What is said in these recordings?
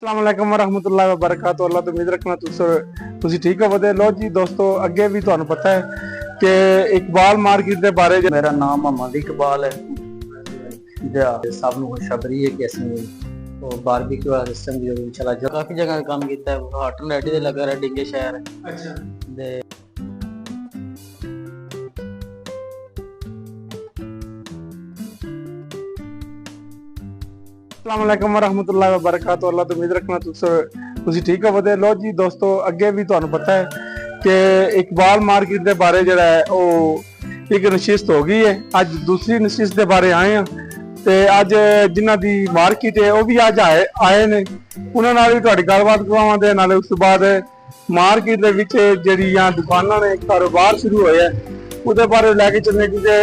अस्सलामुअलैकुम वरहमतुल्लाहि वबरकातुहू। अल्लाह तो उम्मीद रखना तुसी ठीक हो वधे। लो जी दोस्तों, अगे भी तुहानू पता है कि इकबाल मार्केट के बारे मेरा नाम मोहम्मद इकबाल है। सब ਨੂੰ ਖੁਸ਼ਖਬਰੀ ਹੈ ਕਿ ਅਸੀਂ ਉਹ ਬਾਰਬੀਕਿਊ ਵਾਲਾ ਸਿਸਟਮ ਵੀ ਇਨਸ਼ਾਅੱਲਾ ਕਾਫੀ ਜਗ੍ਹਾ ਕੰਮ ਕੀਤਾ ਹੈ। ਹਾਟਨ ਰੈਡੀ ਦੇ ਲੱਗਾ ਰਿਹਾ ਡਿੰਗੇ ਸ਼ਹਿਰ अच्छा ਦੇ अस्सलामुअलैकुम वरहमतुल्लाहि वबरकातुहू। अल्लाह तो उम्मीद रखना तुसी ठीक हो वधे। लो जी दोस्तों, अगे भी तुहानू पता है कि इकबाल मार्केट के बारे जो है वो एक नशिस्त हो गई है। अज दूसरी नशिस्त के बारे आए हैं ते अज जिन्हां दी मार्केट है वो भी अज आए ने, उन्हां नाल भी तुहाडी गलबात करवावांगे। नाले उस तो बाद मार्केट दे विच जिहड़ियां दुकानां ने कारोबार शुरू होया उहदे बारे लैके चलने, क्योंकि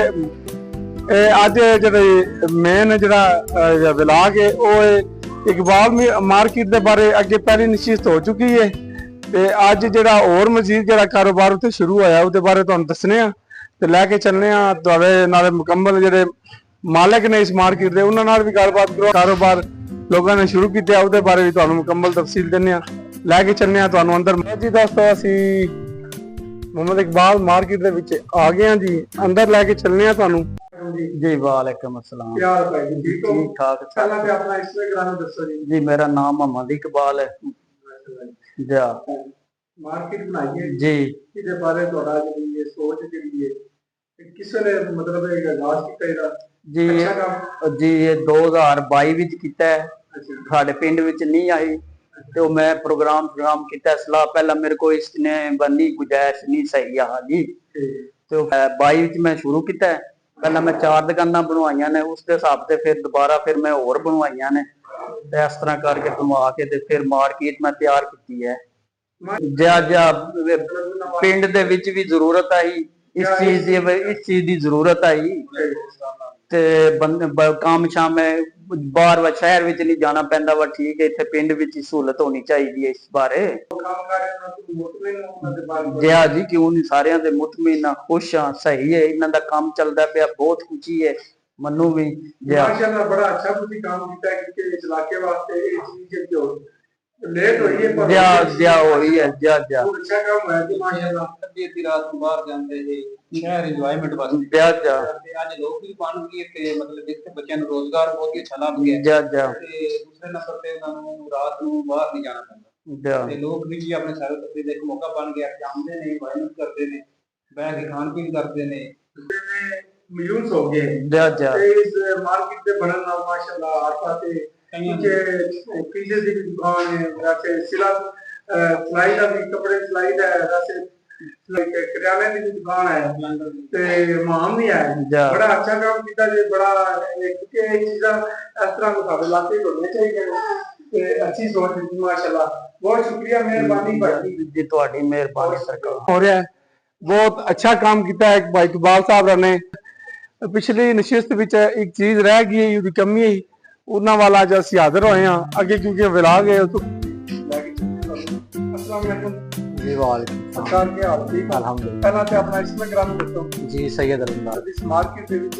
अज जो मेन जो विलाग है वो इकबाल मार्केट के बारे अगे पहली निश्चित हो चुकी है। ते अज जो और मजीद जो कारोबार उत्थे शुरू होया उसके बारे तुहानू दसने ते लैके चलने तुहाडे नाल मुकम्मल जो मालिक ने इस मार्केट के उन्हां नाल भी गलबात करो। कारोबार लोगों ने शुरू किया उसके बारे भी तुहानू मुकम्मल तफसील देने लैके चलने तुहानू अंदर। जी दोस्तों, असी मोहम्मद इकबाल मार्केट के विच आ गए जी, अंदर लैके चलने तुहानू। जी वालेकुम अस्सलाम। क्या हाल है जी? ठीक ठाक। पहला ते अपना इंस्टाग्राम दसो जी। जी मेरा नाम मोहम्मद इकबाल है जी। मार्केट बनाई है जी इसके बारे थोड़ा ये सोच जी है किसी ने मतलब एक आगाज किया जी अच्छा काम। जी ये 2022 ਵਿੱਚ ਕੀਤਾ ਹੈ। अच्छा ਸਾਡੇ ਪਿੰਡ ਵਿੱਚ ਨਹੀਂ ਆਈ ਤੇ ਉਹ ਮੈਂ ਪ੍ਰੋਗਰਾਮ ਕੀਤਾ ਸਲਾਹ। ਪਹਿਲਾਂ ਮੇਰੇ ਕੋਲ ਇਸਨੇ ਬੰਨੀ ਗੁਜਾਇਸ਼ ਨਹੀਂ ਸਹੀ ਆ ਜੀ ਤੇ 22 ਵਿੱਚ ਮੈਂ ਸ਼ੁਰੂ ਕੀਤਾ ਹੈ। ਪਹਿਲਾਂ ਮੈਂ 4 ਦੁਕਾਨਾਂ ਬਣਵਾਈਆਂ ਨੇ, ਉਸ ਦੇ ਹਿਸਾਬ ਤੇ ਫਿਰ ਦੁਬਾਰਾ ਫਿਰ ਮੈਂ ਹੋਰ ਬਣਵਾਈਆਂ ਨੇ ਤੇ ਇਸ ਤਰ੍ਹਾਂ ਕਰਕੇ ਬਣਵਾ ਕੇ ਤੇ ਫਿਰ ਮਾਰਕੀਟ ਮੈਂ ਤਿਆਰ ਕੀਤੀ ਹੈ। ਜਿਆ ਪਿੰਡ ਦੇ ਵਿੱਚ ਵੀ ਜ਼ਰੂਰਤ ਆਈ ਇਸ ਚੀਜ਼ ਦੀ ਜ਼ਰੂਰਤ ਆਈ ਤੇ ਕੰਮ ਸ਼ਾਮ ਬਾਹਰ ਸ਼ਹਿਰ ਵਿੱਚ ਨਹੀਂ ਜਾਣਾ ਪੈਂਦਾ ਵਾ। ਠੀਕ ਹੈ, ਇੱਥੇ ਪਿੰਡ ਵਿੱਚ ਹੀ ਸਹੂਲਤ ਹੋਣੀ ਚਾਹੀਦੀ ਹੈ ਇਸ ਬਾਰੇ। ਜਿਆ ਜੀ ਕਿਉਂ ਨਹੀਂ, ਸਾਰਿਆਂ ਦੇ ਮੁਤਮਿਨ ਆ, ਖੁਸ਼ ਆ, ਸਹੀ ਹੈ, ਇਹਨਾਂ ਦਾ ਕੰਮ ਚੱਲਦਾ ਪਿਆ, ਬਹੁਤ ਖੁਸ਼ੀ ਹੈ ਮੈਨੂੰ ਵੀ। माशाल्लाह बड़ा अच्छा तुसी काम किया है कि इस इलाके वास्ते ये चीज जो लेट हुई है पर ਜਿਆ ਹੋਈ ਹੈ ਜਿਆ अच्छा काम है जी माशाल्लाह। ਅੱਧੀ ਰਾਤ ਨੂੰ ਬਾਹਰ ਜਾਂਦੇ ਜੀ ਸ਼ਹਿਰ ਇੰਜੋਇਮੈਂਟ ਵਾਸਤੇ ਜਿਆ ਤੇ ਅੱਜ ਲੋਕ ਵੀ ਬਣ ਗਏ ਤੇ ਮਤਲਬ ਜਿੱਥੇ ਬੱਚਿਆਂ ਨੂੰ ਰੋਜ਼ਗਾਰ ਬਹੁਤ ਹੀ ਅੱਛਾ ਲੱਭ ਗਿਆ ਜਿਆ ਤੇ ਦੂਸਰੇ ਨੰਬਰ ਤੇ ਉਹਨਾਂ ਨੂੰ ਰਾਤ ਨੂੰ ਬਾਹਰ ਨਹੀਂ ਜਾਣਾ ਪੈਂਦਾ ਤੇ ਲੋਕ ਵੀ ਜੀ ਆਪਣੇ ਸਾਰੇ ਤਫਰੀਹ ਦਾ ਇੱਕ ਮੌਕਾ ਬਣ ਗਿਆ ਕਿ ਆਉਂਦੇ ਨੇ, ਇੰਜੋਇਮੈਂਟ ਕਰਦੇ ਨੇ, ਬਹਿ ਕੇ ਖਾਣ ਪੀਣ ਕਰਦੇ ਨੇ। मिलियंस हो गए ਜਿਆ इस मार्केट के बनने नाल माशाल्लाह हर पासे के पीछे की दुकान है, जैसे सिला सिलाई का भी, कपड़े सिलाई का है, जैसे किराने की भी दुकान है ते माम भी है। बड़ा अच्छा काम किया जी, बड़ा क्योंकि ये चीज़ां इस तरह को सारे इलाके होने चाहिए ते अच्छी सोच है माशाल्लाह। बहुत शुक्रिया, मेहरबानी भाई ਜੀ ਤੁਹਾਡੀ ਮਿਹਰਬਾਨੀ ਸਰਕਾਰ। हो रहा है। बहुत अच्छा काम किया है भाई इकबाल साहब ने। पिछली नशिस्त विच एक चीज रह गई है, उसकी कमी है, उन्हां वाला अज असीं हाज़र होए हां अगे, क्योंकि विलाग है उस अस्सलाम वालेकुम जी वालेकुम सरकार के हाल ठीक अल्हम्दुलिल्लाह। पहला ते अपना इंस्टाग्राम दसो जी सैयद अल्लाह। इस मार्केट दे विच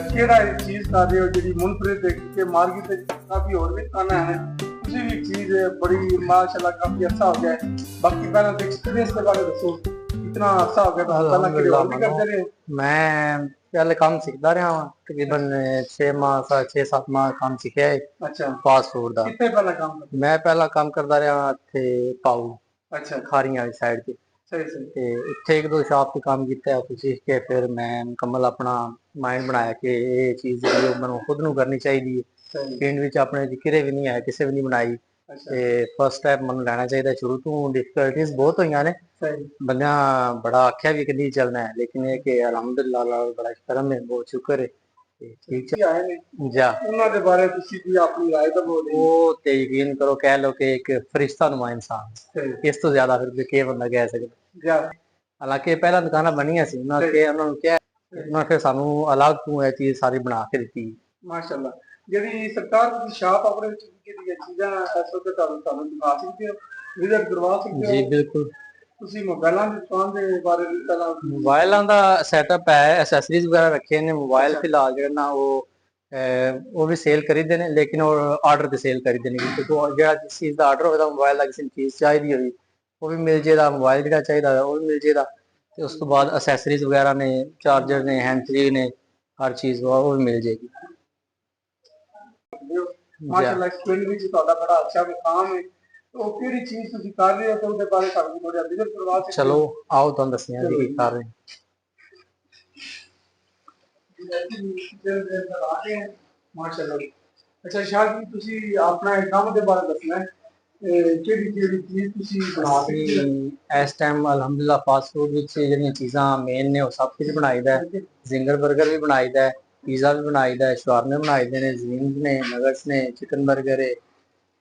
केड़ा चीज कर रहे हो जेडी मुनफरिद है, क्योंकि मार्केट दे काफी और भी दुकानां हैं, तुसीं भी चीज बड़ी माशाल्लाह काफी अच्छा हो गया है। बाकी पहला तो एक्सपीरियंस के बारे दसो, कितना अच्छा हो गया था पहला के और भी करते रहे? मैं पहले काम सीखता रहा हूँ, तकरीबन 6-7 माह काम सीखा है अच्छा फास्ट फूड का। कितने पहला काम करते? मैं पहला काम करता रहा थे पाऊ अच्छा खारियां वाली साइड पे सही सही ते उत्थे 1-2 शॉप पे काम किया है। उत्थे सीख के फिर मैं मुकम्मल अपना माइंड बनाया कि ये चीज़ मैं खुद नूं करनी चाहिए। सही पिंड विच अपने किरे भी नहीं है, किसी भी नहीं बनाई अच्छा ते फर्स्ट स्टैप मैं लेना चाहिए। शुरू तो डिफिकल्टीज बहुत हुई ने, सही बंदा बड़ा आख्या भी कि नहीं चलना है, लेकिन ये कि अलहमदुलिल्लाह अल्लाह दा बड़ा करम है, बहुत शुक्र है ते ठीक की आए ने जा। उन्हां दे बारे तुसी भी अपनी राय दवो। वो ते यकीन करो कह लो कि एक फरिश्ता नुमा इंसान, सही इस तो ज्यादा फिर के बंदा कह सकदा। जा हालांकि पहला दुकाना बनिया सी, उन्होंने क्या उन्होंने फिर सानू अलग तू ये चीज सारी बना के दी। माशाल्लाह जेडी सरकार दी शॉप अपने विच की चीज़ां इस वक्त तुहानू दिखा सकदे हो, विजिट करवा सकदे जी हो। बिल्कुल। तुसी मोबाइलां दी दुकान दे बारे पहला मोबाइलों का सैटअप है, एसेसरीज वगैरह रखे ने। मोबाइल अच्छा। फिलहाल जो ना वो ਉਹ ਵੀ ਸੇਲ ਕਰੀਦੇ ਨੇ, ਲੇਕਿन ਆਰਡਰ ਤੇ ਸੇਲ ਕਰੀਦੇ ਨੇ, ਕਿਉਂਕਿ ਜਿਹੜਾ ਜਿਸ ਚੀਜ਼ ਦਾ ਆਰਡਰ ਹੋਵੇਗਾ, ਮੋਬਾਈਲ ਦਾ ਕਿਸੇ ਨੂੰ ਚੀਜ਼ ਚਾਹੀਦੀ ਹੋਈ ਉਹ ਵੀ ਮਿਲ ਜੇਗਾ, ਮੋਬਾਈਲ ਜਿਹੜਾ ਚਾਹੀਦਾ ਉਹ ਵੀ ਮਿਲ ਜੇਗਾ। ਤੇ ਉਸ ਤੋਂ ਬਾਅਦ ਅਸੈਸਰੀਜ਼ ਵਗੈਰਾ ਨੇ, ਚਾਰਜਰ ਨੇ, ਹੈਂਡ ਫ੍ਰੀ ਨੇ, ਹਰ ਚੀਜ਼ ਉਹ ਵੀ ਮਿਲ ਜੇਗੀ। ਮਾਸ਼ਾਅੱਲਾ ਸਕੂਲ ਵਿੱਚ ਤੁਹਾਡਾ ਬੜਾ ਅੱਛਾ ਮੁਕਾਮ ਹੈ, ਉਹ ਕਿਹੜੀ ਚੀਜ਼ ਤੁਸੀਂ ਕਰ ਰਹੇ ਹੋ ਤੇ ਉਹਦੇ ਬਾਰੇ ਸਾਨੂੰ ਥੋੜਾ ਵਿਜ਼ਿਟ ਕਰਵਾ ਸਕਦੇ ਹੋ? ਚਲੋ ਆਓ ਤੁਹਾਨੂੰ ਦੱਸਿਆ ਜੀ ਕੀ ਕਰ ਰਹੇ ਮਾਸ਼ਾਅੱਲਾ। ਅੱਛਾ ਸ਼ਾਹ ਜੀ, ਤੁਸੀਂ ਆਪਣਾ ਕੰਮ ਦੇ ਬਾਰੇ ਦੱਸਣਾ ਹੈ, ਕਿਹੜੀ ਕਿਹੜੀ ਚੀਜ਼ ਤੁਸੀਂ ਬਣਾ ਰਹੇ ਹੋ? ਅਸੀਂ ਇਸ ਟਾਈਮ ਅਲਹਮਦੁਲਿਲਾ ਫਾਸਟ ਫੂਡ ਵਿੱਚ ਜਿਹੜੀਆਂ ਚੀਜ਼ਾਂ ਮੇਨ ਨੇ ਉਹ ਸਭ ਕੁਝ ਬਣਾਈਦਾ ਹੈ। ਜ਼ਿੰਗਰ 버ਗਰ ਵੀ ਬਣਾਈਦਾ ਹੈ, ਪੀਜ਼ਾ ਵੀ ਬਣਾਈਦਾ ਹੈ, ਸ਼ਵਾਰਮੇ ਬਣਾਈਦੇ ਨੇ, ਜ਼ਵਿੰਗ ਨੇ, ਨਗਟਸ ਨੇ, ਚਿਕਨ 버ਗਰ ਹੈ।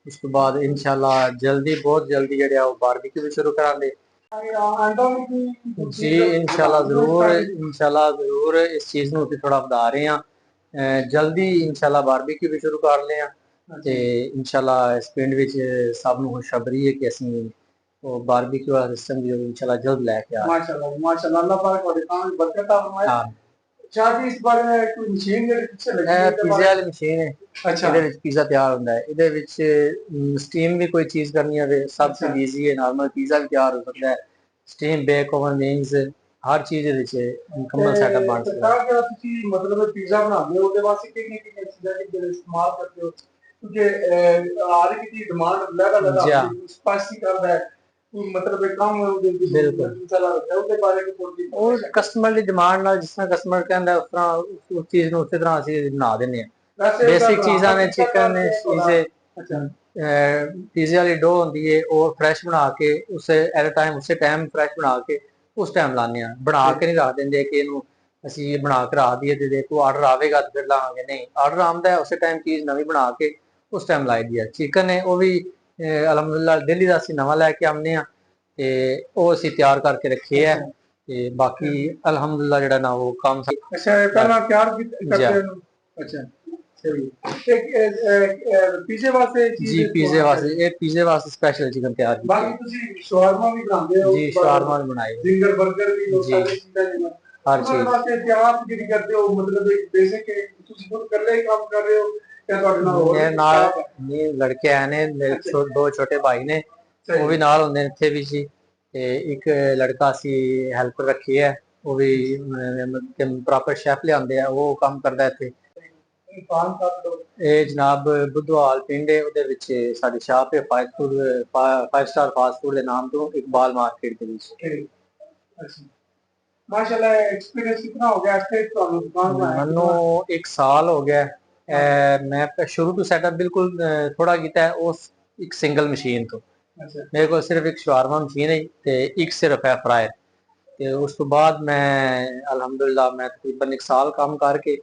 ਉਸ ਤੋਂ ਬਾਅਦ ਇਨਸ਼ਾਅੱਲਾ ਜਲਦੀ, ਬਹੁਤ ਜਲਦੀ ਜਿਹੜਾ ਉਹ ਬਾਰਬੀਕਿਊ ਵੀ ਸ਼ੁਰੂ ਕਰਾਂਗੇ ਜੀ। ਇਨਸ਼ਾਅੱਲਾ ਜ਼ਰੂਰ ਇਸ ਚੀਜ਼ ਨੂੰ ਅਸੀਂ ਥੋੜਾ ਵਧਾ ਰਹੇ ਹਾਂ। ਜਲਦੀ ਇਨਸ਼ਾਅੱਲਾ ਬਾਰਬੀਕਿਊ ਵੀ ਸ਼ੁਰੂ ਕਰ ਲਿਆ ਤੇ ਇਨਸ਼ਾਅੱਲਾ ਇਸ ਪਿੰਡ ਵਿੱਚ ਸਭ ਨੂੰ ਖੁਸ਼ਖਬਰੀ ਹੈ ਕਿ ਅਸੀਂ ਉਹ ਬਾਰਬੀਕਿਊ ਵਾਲਾ ਸਿਸਟਮ ਵੀ ਇਨਸ਼ਾਅੱਲਾ ਜਲਦ ਲੈ ਕੇ ਆ ਮਾਸ਼ਾਅੱਲਾ ਮਾਸ਼ਾਅੱਲਾ, ਅੱਲਾਹ ਪਾਕ ਤੁਹਾਡੇ ਕੰਮ ਵਿੱਚ ਬਰਕਤ ਫਰਮਾਏ। ਸ਼ਾਹ ਜੀ, ਇਸ ਬਾਰੇ में कोई मशीन ਜਿਹੜੀ ਪਿੱਛੇ ਲੱਗੀ ਹੈ? ਪੀਜ਼ੇ ਵਾਲੀ ਮਸ਼ੀਨ ਹੈ। ਅੱਛਾ, ਇਹਦੇ ਵਿੱਚ ਪੀਜ਼ਾ ਤਿਆਰ ਹੁੰਦਾ ਹੈ। ਇਹਦੇ ਵਿੱਚ ਸਟੀਮ ਵੀ ਕੋਈ ਚੀਜ਼ ਕਰਨੀ ਹੋਵੇ ਸਭ ਤੋਂ ਈਜ਼ੀ ਹੈ। ਨਾਰਮਲ ਪੀਜ਼ਾ ਵੀ ਤਿਆਰ ਹੋ ਸਕਦਾ ਹੈ, ਸਟੀਮ, ਬੇਕ, ਓਵਨ, ਵਿੰਗਸ, ਹਰ ਚੀਜ਼ ਇਹਦੇ ਵਿੱਚ ਮੁਕੰਮਲ ਸੈਟਅਪ ਬਣ ਸਕਦਾ ਹੈ। ਜਿਹੜਾ ਤੁਸੀਂ ਮਤਲਬ ਪੀਜ਼ਾ ਬਣਾਉਂਦੇ ਹੋ ਉਹਦੇ ਵਾਸਤੇ ਕਿੰਨੀ ਕਿੰਨੀ ਚੀਜ਼ਾਂ ਜਿਹੜੇ ਇਸਤੇਮਾਲ ਕਰਦੇ ਹੋ? ਕਿਉਂਕਿ ਹਰ ਇੱਕ ਦੀ ਡਿਮਾਂਡ ਅਲੱਗ-ਅਲੱਗ ਹੁੰਦੀ ਹੈ, ਸਪਾਈਸੀ ਕਰਦਾ ਹੈ, ਮਤਲਬ ਕੰਮ ਉਹਦੇ ਉਹਦੇ ਬਾਰੇ ਥੋੜੀ ਉਹ ਕਸਟਮਰ ਦੀ ਡਿਮਾਂਡ ਨਾਲ, ਜਿਸ ਤਰ੍ਹਾਂ ਕਸਟਮਰ ਕਹਿੰਦਾ ਉਸ ਤਰ੍ਹਾਂ ਉਸ ਚੀਜ਼ ਨੂੰ ਉਸੇ ਤਰ੍ਹਾਂ ਅਸੀਂ ਬਣਾ ਦਿੰਦੇ ਹਾਂ। ਬੇਸਿਕ ਚੀਜ਼ਾਂ ਨੇ, ਚਿਕਨ ਨੇ, ਪੀਜ਼ੇ ਵਾਲੀ ਡੋ ਹੁੰਦੀ ਹੈ, ਉਹ ਫਰੈਸ਼ ਬਣਾ ਕੇ ਉਸੇ ਟਾਈਮ ਫਰੈਸ਼ ਬਣਾ ਕੇ ਉਸ ਟਾਈਮ ਲਾਉਂਦੇ ਹਾਂ। ਬਣਾ ਕੇ ਨਹੀਂ ਰੱਖ ਦਿੰਦੇ ਕਿ ਇਹਨੂੰ ਅਸੀਂ ਬਣਾ ਕੇ ਰੱਖ ਦਈਏ ਤੇ ਦੇਖੋ ਆਰਡਰ ਆਵੇਗਾ ਤੇ ਫਿਰ ਲਾਵਾਂਗੇ, ਨਹੀਂ, ਆਰਡਰ ਆਉਂਦਾ ਹੈ ਉਸੇ ਟਾਈਮ ਚੀਜ਼ ਨਵੀਂ ਬਣਾ ਕੇ ਉਸ ਟਾਈਮ ਲਾਈ ਦੀ ਹੈ। ਚਿਕਨ ਹੈ ਉਹ ਵੀ ਅਲਹਮਦੁਲਿਲਾ ਦਿੱਲੀ ਦਾ ਅਸੀਂ ਨਵਾਂ ਲੈ ਕੇ ਆਉਂਦੇ ਹਾਂ ਤੇ ਉਹ ਅਸੀਂ ਤਿਆਰ ਕਰਕੇ ਰੱਖੇ ਹੈ ਤੇ ਬਾਕੀ ਅਲਹਮਦੁਲਿਲਾ ਜਿਹੜਾ ਨਾ ਉਹ ਕੰਮ ਅੱਛਾ ਪਹਿਲਾਂ ਤਿਆਰ ਕਰਦੇ ਹੋ? ਅੱਛਾ ਸਹੀ। ਪੀਜ਼ੇ ਵਾਸਤੇ ਜੀ ਪੀਜ਼ੇ ਵਾਸਤੇ ਸਪੈਸ਼ਲ ਚਿਕਨ ਤਿਆਰ ਕੀਤਾ। ਬਾਕੀ ਤੁਸੀਂ ਸ਼ਵਾਰਮਾ ਵੀ ਬਣਾਉਂਦੇ ਹੋ? ਜੀ ਸ਼ਵਾਰਮਾ ਵੀ ਬਣਾਏ, ਜ਼ਿੰਗਰ 버ਗਰ ਵੀ, ਹਰ ਚੀਜ਼ ਵਾਸਤੇ ਤਿਆਰ ਜਿਹੜੀ ਕਰਦੇ ਹੋ, ਮਤਲਬ ਬੇਸਿਕ ਤੁਸੀਂ ਖੁਦ ਇਕੱਲੇ ਹੀ ਕੰਮ ਕਰ ਰਹੇ ਹੋ ਜਾਂ ਤੁਹਾਡੇ ਨਾਲ ਹੋਰ? ਮੇਰੇ ਨਾਲ ਨਹੀਂ ਲੜਕੇ ਆਏ ਨੇ, ਮੇਰੇ ਦੋ ਛੋਟੇ ਭਾਈ ਨੇ, ਉਹ ਵੀ ਨਾਲ ਹੁੰਦੇ ਨੇ ਇੱਥੇ ਵੀ ਜੀ। ਤੇ ਇੱਕ ਲੜਕਾ ਅਸੀਂ ਹੈਲਪਰ ਰੱਖੀ ਹੈ, ਉਹ ਵੀ ਪ੍ਰੋਪਰ ਸ਼ੈਫ ਲਿਆਂਦੇ ਆ, ਉਹ ਕੰਮ ਕਰਦਾ ਇੱਥੇ। ਇਹ ਜਨਾਬ ਬੁੱਧਵਾਲ ਪਿੰਡ ਹੈ, ਉਹਦੇ ਵਿੱਚ ਸਾਡੀ ਸ਼ਾਪ ਹੈ ਫਾਈਵ ਸਟਾਰ ਫਾਸਟ ਫੂਡ ਦੇ ਨਾਮ ਤੋਂ, ਇਕਬਾਲ ਮਾਰਕੀਟ ਦੇ ਵਿੱਚ। ਮਾਸ਼ਾਅੱਲਾ, ਐਕਸਪੀਰੀਅੰਸ ਕਿੰਨਾ ਹੋ ਗਿਆ ਇੱਥੇ ਤੁਹਾਨੂੰ ਦੁਕਾਨ ਬਣਾਇਆ? ਮੈਨੂੰ 1 ਸਾਲ ਹੋ ਗਿਆ। ਮੈਂ ਸ਼ੁਰੂ ਤੋਂ ਸੈਟਅਪ ਬਿਲਕੁਲ ਥੋੜਾ ਕੀਤਾ ਉਸ ਇੱਕ ਸਿੰਗਲ ਮਸ਼ੀਨ ਤੋਂ। ਮੇਰੇ ਕੋਲ ਸਿਰਫ ਇੱਕ ਸ਼ਵਾਰਮਾ ਮਸ਼ੀਨ ਹੈ ਤੇ ਇੱਕ ਸਿਰਫ ਹੈ ਫਰਾਇਰ। ਤੇ ਉਸ ਤੋਂ ਬਾਅਦ ਮੈਂ ਅਲਹਮਦੁਲਿਲਾ ਮੈਂ ਤਕਰੀਬਨ 1 ਸਾਲ ਕੰਮ ਕਰਕੇ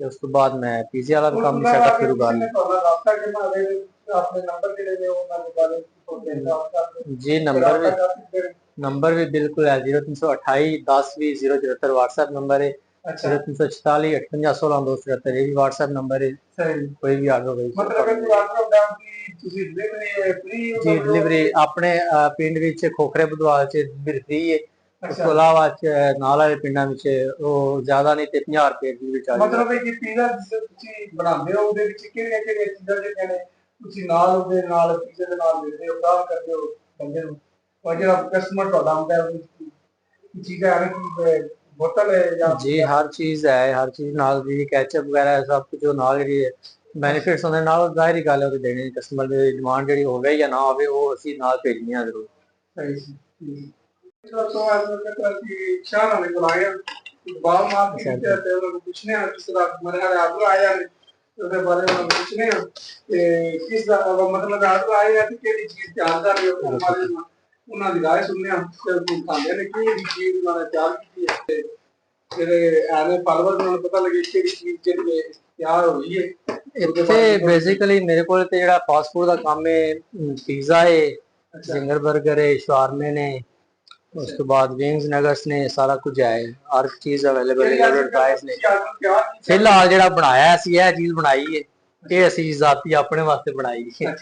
ਤੇ ਉਸ ਤੋਂ ਬਾਅਦ ਮੈਂ ਪੀਜ਼ੇ ਵਾਲਾ ਵੀ ਕੰਮ ਸੈਟਅਪ ਸ਼ੁਰੂ ਕਰ ਲਿਆ ਜੀ। ਨੰਬਰ ਵੀ ਬਿਲकुल है 0328 10 20 074 WhatsApp नंबर है। 0346 58 16 273 ये भी WhatsApp नंबर है। कोई भी आर्डर होगा जी डिलीवरी अपने पिंड विच खोखरे बुधवाल च फ्री है। ਉਸ ਤੋਂ ਇਲਾਵਾ ਨਾਲ ਵਾਲੇ ਪਿੰਡਾਂ ਵਿੱਚ ਉਹ ਜ਼ਿਆਦਾ ਨਹੀਂ ਤੇ 50 ਰੁਪਏ ਦੀ ਚਾਰਜ। ਮਤਲਬ ਇਹ ਕਿ ਪੀਜ਼ਾ ਤੁਸੀਂ ਬਣਾਉਂਦੇ ਹੋ ਉਹਦੇ ਵਿੱਚ ਕਿਹੜੀਆਂ ਕਿਹੜੀਆਂ ਚੀਜ਼ਾਂ ਜਿਹੜੀਆਂ ਨੇ ਤੁਸੀਂ ਨਾਲ ਉਹਦੇ ਨਾਲ ਪੀਜ਼ੇ ਦੇ ਨਾਲ ਦਿੰਦੇ ਹੋ, ਕਾਲ ਕਰਦੇ ਹੋ ਬੰਦੇ ਨੂੰ, ਔਰ ਜਿਹੜਾ ਕਸਟਮਰ ਤੁਹਾਡਾ ਆਉਂਦਾ ਹੈ ਉਹ ਚੀਜ਼ਾਂ ਆ ਕਿ ਬੋਤਲ ਹੈ ਜਾਂ ਜੀ ਹਰ ਚੀਜ਼ ਹੈ, ਹਰ ਚੀਜ਼ ਨਾਲ ਦੀ ਕੈਚਅਪ ਵਗੈਰਾ ਸਭ ਕੁਝ ਨਾਲ ਜਿਹੜੀ ਬੈਨੀਫਿਟਸ ਹੁੰਦੇ ਨਾਲ ਜ਼ਾਹਿਰ ਗੱਲ ਹੈ ਉਹ ਦੇਣੇ। ਕਸਟਮਰ ਦੀ ਡਿਮਾਂਡ ਜਿਹੜੀ ਹੋਵੇ ਜਾਂ ਨਾ ਹੋਵੇ ਉਹ ਅਸੀਂ ਨਾਲ ਭੇਜਣੀ ਆ ਜ਼ਰੂਰ। ਸਹੀ ਸ਼ਾਹ ਨੇ ਬੁਲਾਇਆ ਇਕਬਾਲ ਮਾਰਕੀਟ ਤੇ ਉਹਨਾਂ ਨੂੰ ਪੁੱਛਨੇ ਆ ਕਿਸ ਤਰ੍ਹਾਂ ਮੇਰੇ ਆਰਡਰ ਆਇਆ ਨੇ ਉਹਦੇ ਬਾਰੇ ਉਹਨਾਂ ਨੂੰ ਪੁੱਛਨੇ ਆ ਤੇ ਕਿਸ ਦਾ ਮਤਲਬ ਆਰਡਰ ਆਇਆ ਤੇ ਕਿਹੜੀ ਚੀਜ਼ ਤਿਆਰ ਕਰ ਰਹੇ ਹੋ ਬਾਰੇ ਉਹਨਾਂ ਦੀ ਰਾਏ ਸੁਣਨੇ ਆ ਤੇ ਦਿਖਾਉਂਦੇ ਨੇ ਕਿਹੜੀ ਚੀਜ਼ ਉਹਨਾਂ ਨੇ ਤਿਆਰ ਕੀਤੀ ਹੈ ਤੇ ਜਿਹੜੇ ਐਵੇਂ ਫਾਲੋਅਰ ਨੂੰ ਪਤਾ ਲੱਗੇ ਕਿਹੜੀ ਚੀਜ਼ ਜਿਹੜੀ ਤਿਆਰ ਹੋਈ ਹੈ। ਇੱਥੇ ਬੇਸਿਕਲੀ ਮੇਰੇ ਕੋਲ ਤੇ ਜਿਹੜਾ ਫਾਸਟ ਫੂਡ ਦਾ ਕੰਮ ਹੈ, ਪੀਜ਼ਾ ਹੈ, ਜ਼ਿੰਗਰ 버ਗਰ ਹੈ, ਸ਼ਵਾਰਮੇ ਨੇ, ਉਸ ਤੋਂ ਬਾਅਦ ਵਿੰਗਸ, ਨਗਟਸ ਨੇ, ਸਾਰਾ ਕੁਝ ਹੈ, ਹਰ ਚੀਜ਼ ਅਵੇਲੇਬਲ ਹੈ। ਪ੍ਰਾਈਸ ਨੇ ਫਿਲਹਾਲ ਜਿਹੜਾ ਬਣਾਇਆ ਸੀ ਇਹ ਚੀਜ਼ ਬਣਾਈ ਹੈ, ਇਹ ਅਸੀਂ ਜ਼ਾਤੀ ਆਪਣੇ ਵਾਸਤੇ ਬਣਾਈ ਹੈ,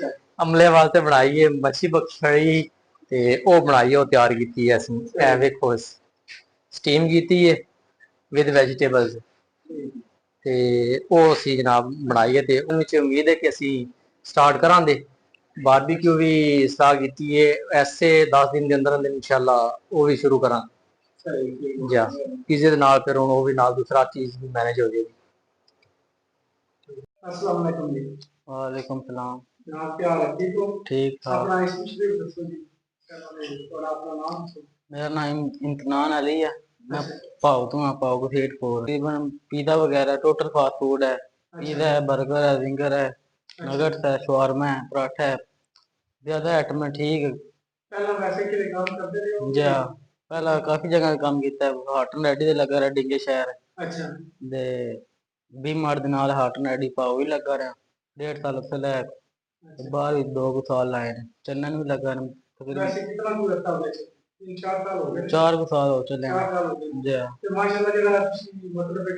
ਅਮਲੇ ਵਾਸਤੇ ਬਣਾਈ ਹੈ, ਮੱਛੀ ਬਖਸ਼ੀ ਤੇ ਉਹ ਬਣਾਈ ਹੈ, ਉਹ ਤਿਆਰ ਕੀਤੀ ਹੈ ਅਸੀਂ। ਇਹ ਵੇਖੋ ਸਟੀਮ ਕੀਤੀ ਹੈ ਵਿਦ ਵੈਜੀਟੇਬਲਸ ਤੇ ਉਹ ਅਸੀਂ ਜਨਾਬ ਬਣਾਈ ਹੈ ਤੇ ਉਹਦੇ ਵਿੱਚ ਉਮੀਦ ਹੈ ਕਿ ਅਸੀਂ ਸਟਾਰਟ ਕਰਾਂਗੇ। ਬਾਰਬੀਕਿਊ ਵੀ ਸਟਾਰਟ ਕੀਤੀ ਹੈ, ਐਸੇ 10 ਦਿਨ ਦੇ ਅੰਦਰ ਅੰਦਰ ਇਨਸ਼ਾਅੱਲਾ ਉਹ ਵੀ ਸ਼ੁਰੂ ਕਰਾਂ ਜੀ। ਕਿਸੇ ਦੇ ਨਾਲ ਫਿਰ ਉਹ ਵੀ ਨਾਲ ਦੂਸਰਾ ਚੀਜ਼ ਵੀ ਮੈਨੇਜ ਹੋ ਜਾਏਗੀ। अस्सलाम वालेकुम जी। वालेकुम सलाम। जनाब क्या हाल है, ठीक हो? ठीक ठाक। अपना इसमें भी दसो जी, क्या नाम है और अपना नाम दसो। मेरा नाम इम्तनान अली है, मैं पाओ तो मैं पाओ को फेट फोर तकरीबन पिज़्ज़ा वगैरह टोटल फास्ट फूड है। पिज़्ज़ा है, बर्गर है, विंगर है, नगट्स है, शवारमा है, पराठा है, ज्यादा आइटम है। ठीक है। पहला वैसे के काम करते रहे हो? जी हाँ, पहला काफी जगह काम किया है। हाटन रेडी ते लगा रहा डिंगे शहर अच्छा दे 20 मार्च ਦੇ ਨਾਲ ਹਾਟਨ ਰੈਡੀ ਪਾਓ ਵੀ ਲੱਗਾ ਰਿਹਾ। 1.5 ਸਾਲ ਉੱਥੇ ਲੈ ਬਾਹਰ ਵੀ 2 ਸਾਲ ਲਾਏ ਨੇ, ਚੱਲਣ ਵੀ ਲੱਗਾ ਨੇ ਤਕਰੀਬਨ। वैसे कितना दूर रहता है? 3-4 साल हो गए। 4 ਸਾਲ ਹੋ ਚੱਲੇ 4 साल हो गए। ਜੀ। ਤੇ ਮਾਸ਼ਾਅੱਲਾ ਜਿਹੜਾ ਤੁਸੀਂ ਮਤਲਬ ਕਿ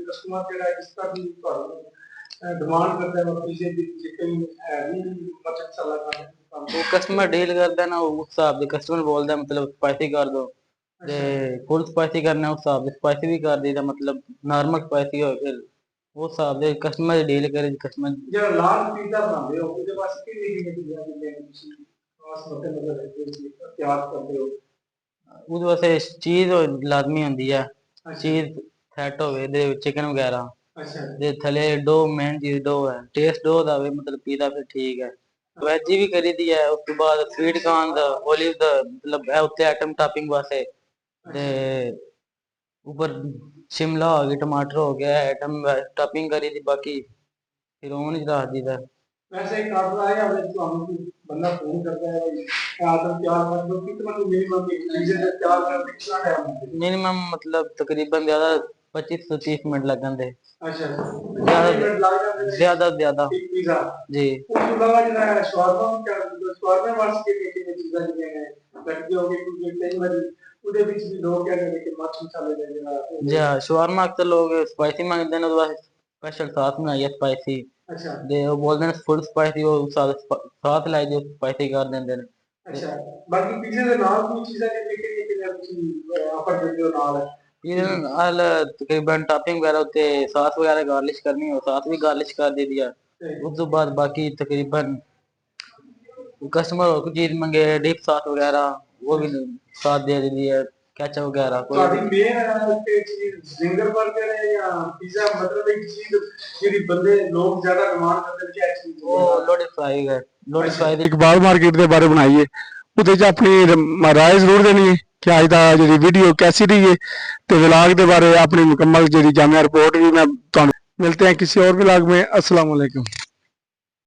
ਕਸਟਮਰ ਜਿਹੜਾ ਇਸ ਤਰ੍ਹਾਂ ਦੀ ਤੁਹਾਨੂੰ ਡਿਮਾਂਡ ਕਰਦਾ ਹੈ ਕਿਸੇ ਦੀ ਜਿਕਨ ਹੈ ਨਹੀਂ ਮਤਲਬ ਚੱਲਾ ਕਰਦਾ ਉਹ ਕਸਟਮਰ ਡੀਲ ਕਰਦਾ ਨਾ, ਉਸ ਹਿਸਾਬ ਦੇ ਕਸਟਮਰ ਬੋਲਦਾ ਮਤਲਬ ਸਪਾਈਸੀ ਕਰ ਦੋ ਤੇ ਫੁੱਲ ਸਪਾਈਸੀ ਕਰਨਾ ਉਸ ਹਿਸਾਬ ਦੇ ਸਪਾਈਸੀ ਵੀ ਕਰ ਦੇਈਦਾ, ਮਤਲਬ ਨਾਰਮਲ ਸਪਾਈਸੀ ਹੋਏ ਫਿਰ ਉਸ ਹਿਸਾਬ ਦੇ ਕਸਟਮਰ ਡੀਲ ਕਰੇ। ਕਸਟਮਰ ਜਿਹੜਾ ਲਾਲ ਪੀਜ਼ਾ ਬਣਾਉਂਦੇ ਹੋ ਉਹਦੇ ਵਾਸਤੇ ਕਿੰਨੀ ਚੀਜ਼ਾਂ ਨੇ ਤੁਸੀਂ ਖਾਸ ਮਤਲਬ ਤਿਆਰ ਕਰਦੇ ਹੋ? ਉਹਦੇ ਵਾਸਤੇ ਚੀਜ਼ ਲਾਜ਼ਮੀ ਹੁੰਦੀ ਹੈ, ਚੀਜ਼ ਸੈੱਟ ਹੋਵੇ ਇਹਦੇ ਚਿਕਨ ਵਗੈਰਾ। ਅੱਛਾ ਦੇ ਥੱਲੇ ਡੋ ਮੇਨ ਚੀਜ਼ ਡੋ ਹੈ, ਟੇਸਟ ਡੋ ਦਾ ਹੋਵੇ ਮਤਲਬ ਪੀਜ਼ਾ ਫਿਰ ਠੀਕ ਹੈ। ਵੈਜੀ ਵੀ ਕਰੀ ਦੀ ਹੈ, ਉਸ ਤੋਂ ਬਾਅਦ ਸਵੀਟ ਕਾਰਨ ਦਾ ਓਲਿਵ ਦਾ ਮਤਲਬ ਹੈ ਉੱਤੇ ਆਈਟਮ ਟਾਪਿੰਗ ਵਾਸਤੇ ਤੇ ਉੱਪਰ शिमला हो गया, टमाटर हो गया, आइटम टॉपिंग करी थी बाकी फिर ओवन च रख दी था। वैसे एक ऑर्डर आया है तो हमको बंदा फोन करता है आदम तैयार कर दो, कितना मिनिमम एक चीज तैयार करने में कितना टाइम लगता है? मिनिमम मतलब तकरीबन ज्यादा 25 से 30 मिनट लग जाते। अच्छा ज्यादा ज्यादा एक पिज्जा जी। ਉਸ ਤੋਂ ਇਲਾਵਾ ਜਿਹੜਾ ਸ਼ਵਾਰਮਾ ਵਾਸਤੇ ਕਿਹੜੀਆਂ ਚੀਜ਼ਾਂ ਜਿਹੜੀਆਂ ਨੇ ਲੱਗਦੀ ਹੋਗੀ ਕਿਉਂਕਿ ਕਈ ਵਾਰੀ ਉਹਦੇ ਵਿੱਚ ਵੀ ਲੋਕ ਕਹਿੰਦੇ ਨੇ ਕਿ ਮੱਛ ਮਸਾਲੇ ਦਾ ਜਿਹੜਾ जी हाँ, शवारमा अक्सर लोग स्पाइसी मांगते हैं, तो स्पेशल साथ बनाई है स्पाइसी अच्छा दे वो बोलते हैं फुल स्पाइसी, वो साथ लाई जो स्पाइसी कर देंगे। अच्छा बाकी पिज्जे ਦੇ ਨਾਲ ਕੋਈ ਚੀਜ਼ਾਂ ਜਿਹੜੀਆਂ ਤੁਸੀਂ ਆਫਰ ਦਿੰਦੇ ਹੋ ਨਾਲ? अल तकरीबन टॉपिंग वगैरह उत्ते सास वगैरह गार्लिश करनी हो सास भी गार्लिश कर दी दिया। उस तो बाद बाकी तकरीबन कस्टमर और कोई चीज मंगे डिप सास वगैरह वो भी साथ दे दी है, केचप वगैरह कोई ਤੁਹਾਡੀ ਮੇਨ ਚੀਜ਼ ਜ਼ਿੰਗਰ 버ਗਰ ਹੈ ਜਾਂ ਪਿਜ਼ਾ? ਮਤਲਬ ਇੱਕ ਚੀਜ਼ ਜਿਹੜੀ ਬੰਦੇ ਲੋਕ ਜ਼ਿਆਦਾ ਡਿਮਾਂਡ ਕਰਦੇ ਨੇ ਕਿ ਇਹ ਚੀਜ਼ वो लोडेड फ्राई है। लोडेड फ्राई ਇਕਬਾਲ ਮਾਰਕੀਟ ਦੇ ਬਾਰੇ ਬਣਾਈਏ, ਉਹਦੇ 'ਚ ਆਪਣੀ ਰਾਏ ਜ਼ਰੂਰ ਦੇਣੀ ਹੈ ਕਿ ਅੱਜ ਦਾ ਜਿਹੜੀ ਵੀਡੀਓ कैसी रही है ਤੇ ਵਲੌਗ ਦੇ ਬਾਰੇ ਆਪਣੀ ਮੁਕੰਮਲ ਜਿਹੜੀ ਜਾਮਿਆ ਰਿਪੋर्ट भी मैं ਤੁਹਾਨੂੰ मिलते हैं किसी और व्लॉग में। अस्सलाम वालेकुम।